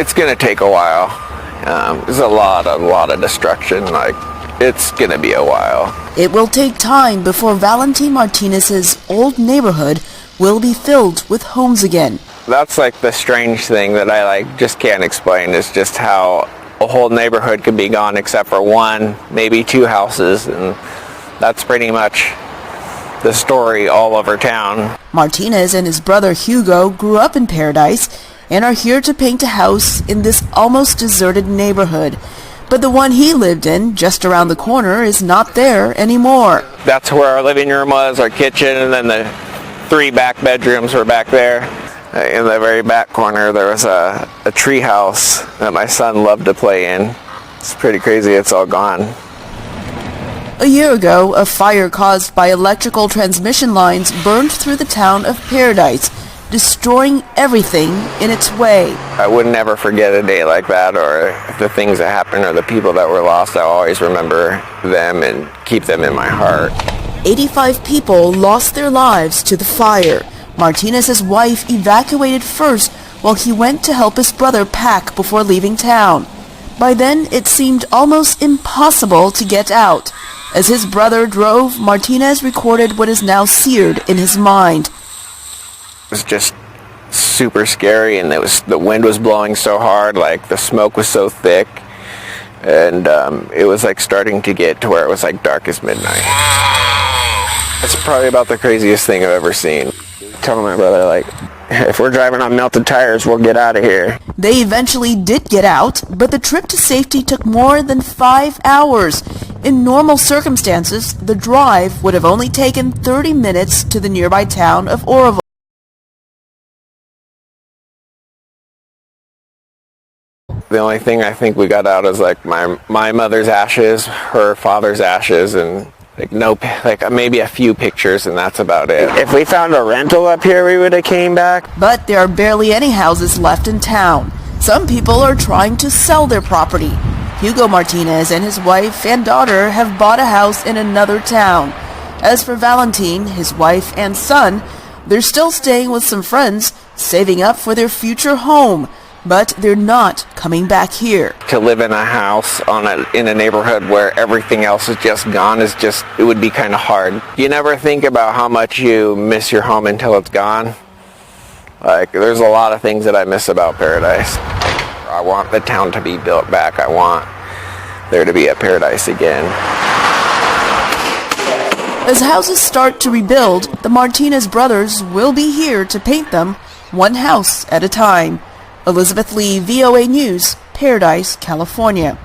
it's gonna take a while. There's a lot of destruction. Like, it's gonna be a while. It will take time before Valentin Martinez's old neighborhood will be filled with homes again. That's like the strange thing that I just can't explain, is just how a whole neighborhood could be gone except for one, maybe two houses, and that's pretty much the story all over town. Martinez and his brother Hugo grew up in Paradise and are here to paint a house in this almost deserted neighborhood. But the one he lived in, just around the corner, is not there anymore. That's where our living room was, our kitchen, and then the 3 back bedrooms were back there. In the very back corner, there was a tree house that my son loved to play in. It's pretty crazy, it's all gone. A year ago, a fire caused by electrical transmission lines burned through the town of Paradise, destroying everything in its way. I would never forget a day like that, or the things that happened, or the people that were lost. I always remember them and keep them in my heart. 85 people lost their lives to the fire. Martinez's wife evacuated first while he went to help his brother pack before leaving town. By then, it seemed almost impossible to get out. As his brother drove, Martinez recorded what is now seared in his mind. It was just super scary, and the wind was blowing so hard, like the smoke was so thick, and it was like starting to get to where it was like dark as midnight. It's probably about the craziest thing I've ever seen. Telling my brother, like, if we're driving on melted tires, we'll get out of here. They eventually did get out, but the trip to safety took more than 5 hours. In normal circumstances, the drive would have only taken 30 minutes to the nearby town of Oroville. The only thing I think we got out is like my mother's ashes, her father's ashes, and maybe a few pictures, and that's about it. If we found a rental up here, we would have came back. But there are barely any houses left in town. Some people are trying to sell their property. Hugo Martinez and his wife and daughter have bought a house in another town. As for Valentin, his wife and son, they're still staying with some friends, saving up for their future home. But they're not coming back here. To live in a house in a neighborhood where everything else is just gone it would be kind of hard. You never think about how much you miss your home until it's gone. Like, there's a lot of things that I miss about Paradise. I want the town to be built back. I want there to be a Paradise again. As houses start to rebuild, the Martinez brothers will be here to paint them one house at a time. Elizabeth Lee, VOA News, Paradise, California.